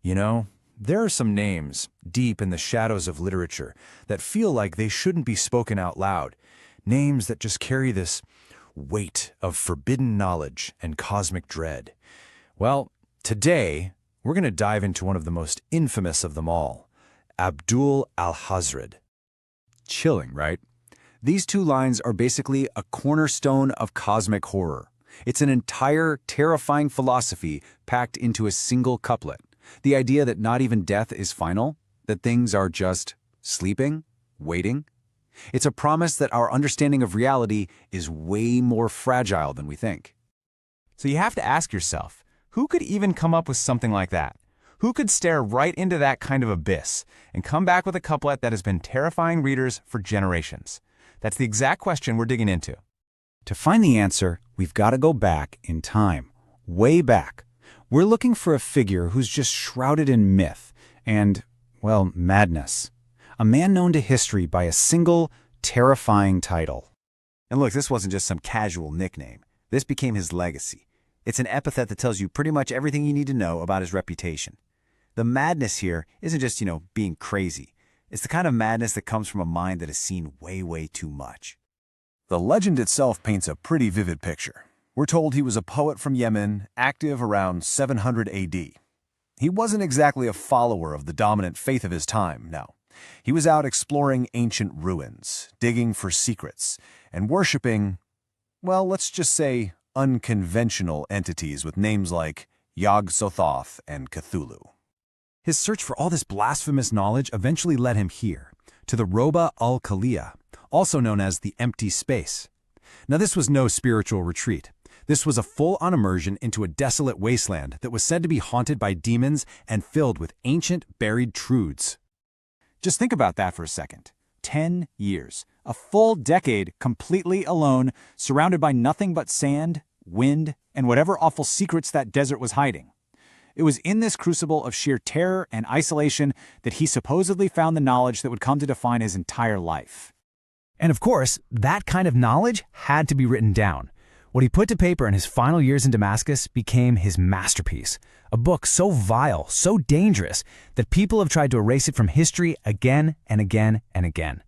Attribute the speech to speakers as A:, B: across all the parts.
A: You know, there are some names, deep in the shadows of literature, that feel like they shouldn't be spoken out loud. Names that just carry this weight of forbidden knowledge and cosmic dread. Well, today, we're going to dive into one of the most infamous of them all, Abdul Alhazred. Chilling, right? These two lines are basically a cornerstone of cosmic horror. It's an entire, terrifying philosophy packed into a single couplet. The idea that not even death is final, that things are just sleeping, waiting. It's a promise that our understanding of reality is way more fragile than we think.
B: So you have to ask yourself, who could even come up with something like that? Who could stare right into that kind of abyss and come back with a couplet that has been terrifying readers for generations? That's the exact question we're digging into.
A: To find the answer, we've got to go back in time, way back. We're looking for a figure who's just shrouded in myth and, well, madness. A man known to history by a single, terrifying title.
C: And look, this wasn't just some casual nickname. This became his legacy. It's an epithet that tells you pretty much everything you need to know about his reputation. The madness here isn't just, being crazy. It's the kind of madness that comes from a mind that has seen way, way too much.
D: The legend itself paints a pretty vivid picture. We're told he was a poet from Yemen, active around 700 AD. He wasn't exactly a follower of the dominant faith of his time, no. He was out exploring ancient ruins, digging for secrets, and worshipping, well, let's just say, unconventional entities with names like Yog-Sothoth and Cthulhu.
A: His search for all this blasphemous knowledge eventually led him here, to the Roba al-Khaliya, also known as the Empty Space. Now this was no spiritual retreat. This was a full-on immersion into a desolate wasteland that was said to be haunted by demons and filled with ancient buried truths.
C: Just think about that for a second. 10 years, a full decade completely alone, surrounded by nothing but sand, wind, and whatever awful secrets that desert was hiding. It was in this crucible of sheer terror and isolation that he supposedly found the knowledge that would come to define his entire life.
A: And of course, that kind of knowledge had to be written down. What he put to paper in his final years in Damascus became his masterpiece, a book so vile, so dangerous, that people have tried to erase it from history again and again and again.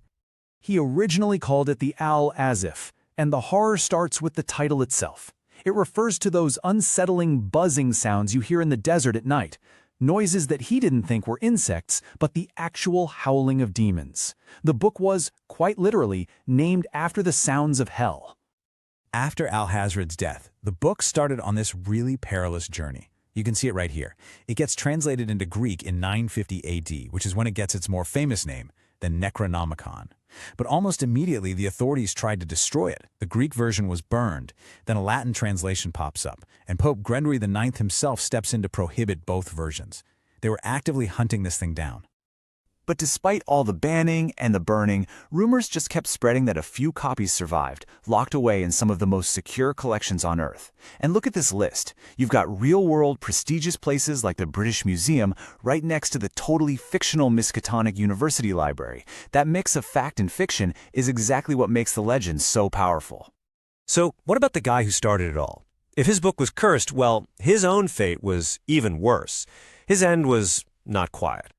A: He originally called it the Al-Azif, and the horror starts with the title itself. It refers to those unsettling buzzing sounds you hear in the desert at night, noises that he didn't think were insects, but the actual howling of demons. The book was, quite literally, named after the sounds of hell. After Al-Hazred's death, the book started on this really perilous journey. You can see it right here. It gets translated into Greek in 950 AD, which is when it gets its more famous name, the Necronomicon. But almost immediately, the authorities tried to destroy it. The Greek version was burned. Then a Latin translation pops up, and Pope Gregory IX himself steps in to prohibit both versions. They were actively hunting this thing down.
C: But despite all the banning and the burning, rumors just kept spreading that a few copies survived, locked away in some of the most secure collections on Earth. And look at this list. You've got real-world, prestigious places like the British Museum right next to the totally fictional Miskatonic University Library. That mix of fact and fiction is exactly what makes the legend so powerful.
E: So, what about the guy who started it all? If his book was cursed, well, his own fate was even worse. His end was not quiet.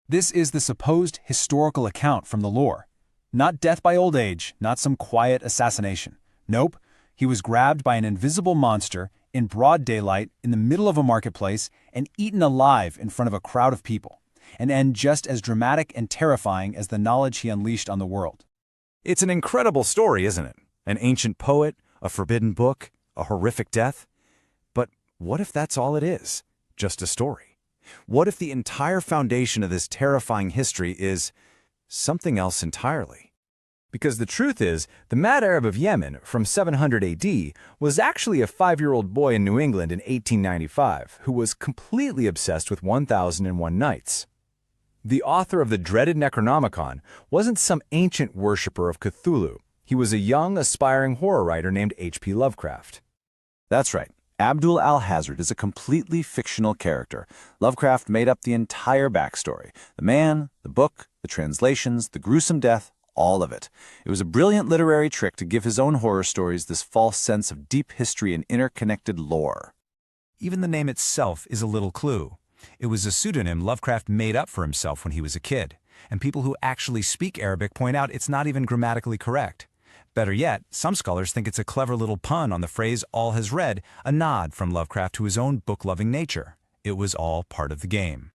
A: This is the supposed historical account from the lore. Not death by old age, not some quiet assassination. Nope, he was grabbed by an invisible monster in broad daylight in the middle of a marketplace and eaten alive in front of a crowd of people. An end just as dramatic and terrifying as the knowledge he unleashed on the world.
C: It's an incredible story, isn't it? An ancient poet, a forbidden book, a horrific death. But what if that's all it is? Just a story? What if the entire foundation of this terrifying history is something else entirely? Because the truth is, the Mad Arab of Yemen from 700 AD was actually a 5-year-old boy in New England in 1895 who was completely obsessed with 1001 Nights. The author of the dreaded Necronomicon wasn't some ancient worshiper of Cthulhu. He was a young, aspiring horror writer named H.P. Lovecraft. That's right. Abdul Alhazred is a completely fictional character. Lovecraft made up the entire backstory. The man, the book, the translations, the gruesome death, all of it. It was a brilliant literary trick to give his own horror stories this false sense of deep history and interconnected lore.
A: Even the name itself is a little clue. It was a pseudonym Lovecraft made up for himself when he was a kid, and people who actually speak Arabic point out it's not even grammatically correct. Better yet, some scholars think it's a clever little pun on the phrase Al-Hazred, a nod from Lovecraft to his own book-loving nature. It was all part of the game.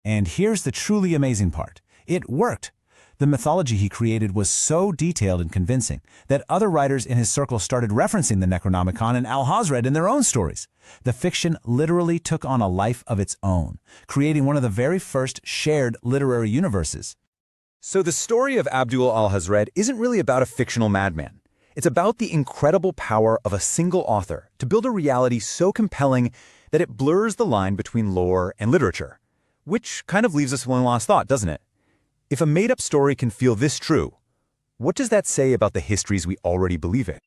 A: And here's the truly amazing part. It worked. The mythology he created was so detailed and convincing that other writers in his circle started referencing the Necronomicon and Al-Hazred in their own stories. The fiction literally took on a life of its own, creating one of the very first shared literary universes.
B: So the story of Abdul Alhazred isn't really about a fictional madman. It's about the incredible power of a single author to build a reality so compelling that it blurs the line between lore and literature. Which kind of leaves us with one last thought, doesn't it? If a made-up story can feel this true, what does that say about the histories we already believe in?